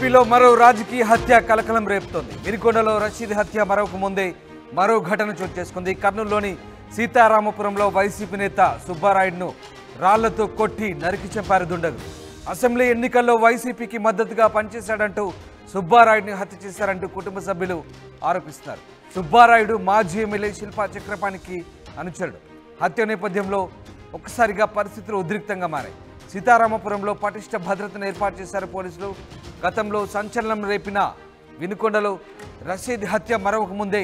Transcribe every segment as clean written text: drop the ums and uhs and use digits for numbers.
ఏపీలో మరో రాజకీయ హత్య కలకలం రేపుతోంది. వినుకొండలో రషీద్ హత్య మరొక ముందే మరో ఘటన చోటు చేసుకుంది. కర్నూలులోని సీతారామపురంలో వైసీపీ నేత సుబ్బారాయుడును రాళ్లతో కొట్టి నరికి చంపారు దుండగులు. అసెంబ్లీ ఎన్నికల్లో వైసీపీకి మద్దతుగా పనిచేశాడంటూ సుబ్బారాయుడిని హత్య చేశారంటూ కుటుంబ సభ్యులు ఆరోపిస్తున్నారు. సుబ్బారాయుడు మాజీ ఎమ్మెల్యే శిల్పా చక్రపాణికి అనుచరుడు. హత్య నేపథ్యంలో ఒక్కసారిగా పరిస్థితులు ఉద్రిక్తంగా మారాయి. సీతారామపురంలో పటిష్ట భద్రతను ఏర్పాటు చేశారు పోలీసులు. గతంలో సంచలనం రేపిన వినుకొండలో రషీద్ హత్య మరొక ముందే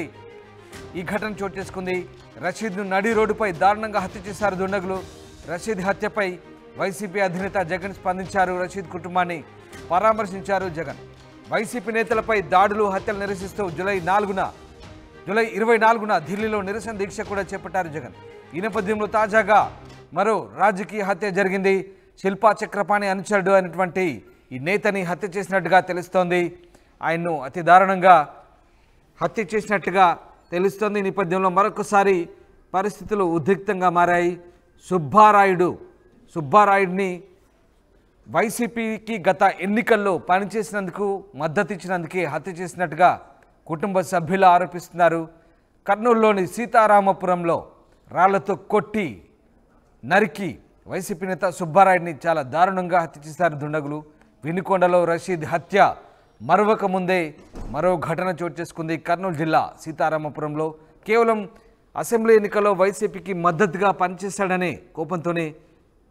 ఈ ఘటన చోటు చేసుకుంది. రషీద్ను నడి రోడ్డుపై దారుణంగా హత్య చేశారు దుండగులు. రషీద్ హత్యపై వైసీపీ అధినేత జగన్ స్పందించారు. రషీద్ కుటుంబాన్ని పరామర్శించారు జగన్. వైసీపీ నేతలపై దాడులు, హత్యలు నిరసిస్తూ జూలై 24న ఢిల్లీలో నిరసన దీక్ష కూడా చేపట్టారు జగన్. ఈ నేపథ్యంలో తాజాగా మరో రాజకీయ హత్య జరిగింది. శిల్పా చక్రపాణి అనుచరుడు అయినటువంటి ఈ నేతని హత్య చేసినట్టుగా తెలుస్తోంది. ఆయన్ను అతి దారుణంగా హత్య చేసినట్టుగా తెలుస్తోంది. ఈ నేపథ్యంలో మరొకసారి పరిస్థితులు ఉద్రిక్తంగా మారాయి. సుబ్బారాయుడిని వైసీపీకి గత ఎన్నికల్లో పనిచేసినందుకు మద్దతు ఇచ్చినందుకే హత్య చేసినట్టుగా కుటుంబ సభ్యులు ఆరోపిస్తున్నారు. కర్నూలులోని సీతారామపురంలో రాళ్లతో కొట్టి నరికి వైసీపీ నేత సుబ్బారాయుడిని చాలా దారుణంగా హత్య చేశారు దుండగులు. వినుకొండలో రషీద్ హత్య మరొక ముందే మరో ఘటన చోటు చేసుకుంది. కర్నూలు జిల్లా సీతారామపురంలో కేవలం అసెంబ్లీ ఎన్నికల్లో వైసీపీకి మద్దతుగా పనిచేశాడనే కోపంతోనే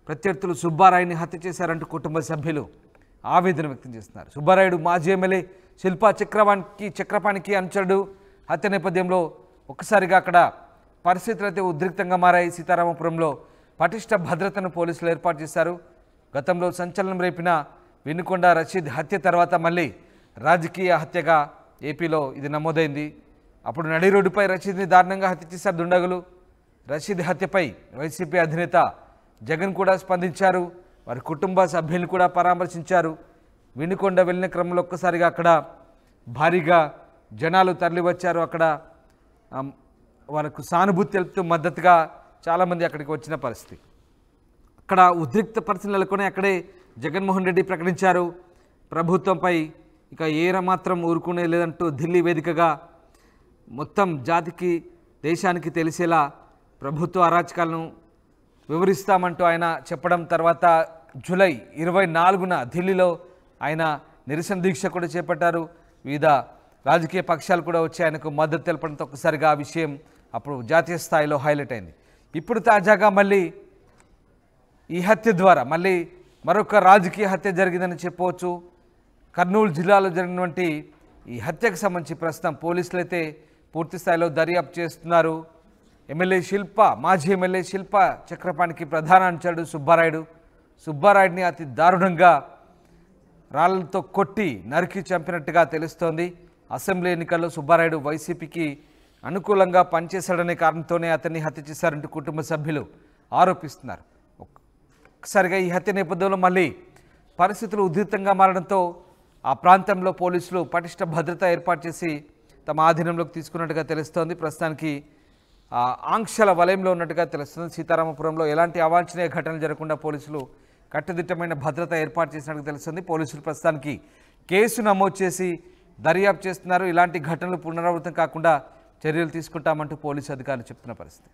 ప్రత్యర్థులు సుబ్బారాయుడిని హత్య చేశారంటూ కుటుంబ సభ్యులు ఆవేదన వ్యక్తం చేస్తున్నారు. సుబ్బారాయుడు మాజీ ఎమ్మెల్యే శిల్పా చక్రపాణికి అనుచరుడు. హత్య నేపథ్యంలో ఒక్కసారిగా అక్కడ పరిస్థితులు అయితే ఉద్రిక్తంగా మారాయి. సీతారామపురంలో పటిష్ట భద్రతను పోలీసులు ఏర్పాటు చేశారు. గతంలో సంచలనం రేపిన వినుకొండ రషీద్ హత్య తర్వాత మళ్ళీ రాజకీయ హత్యగా ఏపీలో ఇది నమోదైంది. అప్పుడు నడి రోడ్డుపై రషీద్ని దారుణంగా హత్య చేశారు దుండగులు. రషీద్ హత్యపై వైసీపీ అధినేత జగన్ కూడా స్పందించారు. వారి కుటుంబ సభ్యులను కూడా పరామర్శించారు. వినుకొండ వెళ్ళిన క్రమంలో ఒక్కసారిగా అక్కడ భారీగా జనాలు తరలివచ్చారు. అక్కడ వాళ్ళకు సానుభూతి తెలుపుతూ మద్దతుగా చాలామంది అక్కడికి వచ్చిన పరిస్థితి. అక్కడ ఉద్రిక్త పరిస్థితులు నెలకొని అక్కడే జగన్మోహన్ రెడ్డి ప్రకటించారు, ప్రభుత్వంపై ఇక మాత్రం ఊరుకునే లేదంటూ ఢిల్లీ వేదికగా మొత్తం జాతికి దేశానికి తెలిసేలా ప్రభుత్వ అరాచకాలను వివరిస్తామంటూ ఆయన చెప్పడం తర్వాత జూలై 24న ఢిల్లీలో ఆయన నిరసన దీక్ష కూడా చేపట్టారు. వివిధ రాజకీయ పక్షాలు కూడా వచ్చి ఆయనకు మద్దతు తెలపడంతో ఒక్కసారిగా ఆ విషయం అప్పుడు జాతీయ స్థాయిలో హైలైట్ అయింది. ఇప్పుడు తాజాగా మళ్ళీ ఈ హత్య ద్వారా మళ్ళీ మరొక రాజకీయ హత్య జరిగిందని చెప్పవచ్చు. కర్నూలు జిల్లాలో జరిగినటువంటి ఈ హత్యకు సంబంధించి ప్రస్తుతం పోలీసులు అయితే పూర్తి స్థాయిలో దర్యాప్తు చేస్తున్నారు. మాజీ ఎమ్మెల్యే శిల్పా చక్రపాణికి ప్రధాన అనుచరుడు సుబ్బారాయుడిని అతి దారుణంగా రాళ్లతో కొట్టి నరికి చంపినట్టుగా తెలుస్తోంది. అసెంబ్లీ ఎన్నికల్లో సుబ్బారాయుడు వైసీపీకి అనుకూలంగా పనిచేశాడనే కారణంతోనే అతన్ని హత్య చేశారంటూ కుటుంబ సభ్యులు ఆరోపిస్తున్నారు. ఒక్కసారిగా ఈ హత్య నేపథ్యంలో మళ్ళీ పరిస్థితులు ఉధృతంగా మారడంతో ఆ ప్రాంతంలో పోలీసులు పటిష్ట భద్రత ఏర్పాటు చేసి తమ ఆధీనంలోకి తీసుకున్నట్టుగా తెలుస్తోంది. ప్రస్తుతానికి ఆంక్షల వలయంలో ఉన్నట్టుగా తెలుస్తుంది. సీతారామపురంలో ఎలాంటి అవాంఛనీయ ఘటనలు జరగకుండా పోలీసులు కట్టుదిట్టమైన భద్రత ఏర్పాటు చేసినట్టుగా తెలుస్తుంది. పోలీసులు ప్రస్తుతానికి కేసు నమోదు చేసి దర్యాప్తు చేస్తున్నారు. ఇలాంటి ఘటనలు పునరావృతం కాకుండా చర్యలు తీసుకుంటామంటూ పోలీసు అధికారులు చెప్తున్న పరిస్థితి.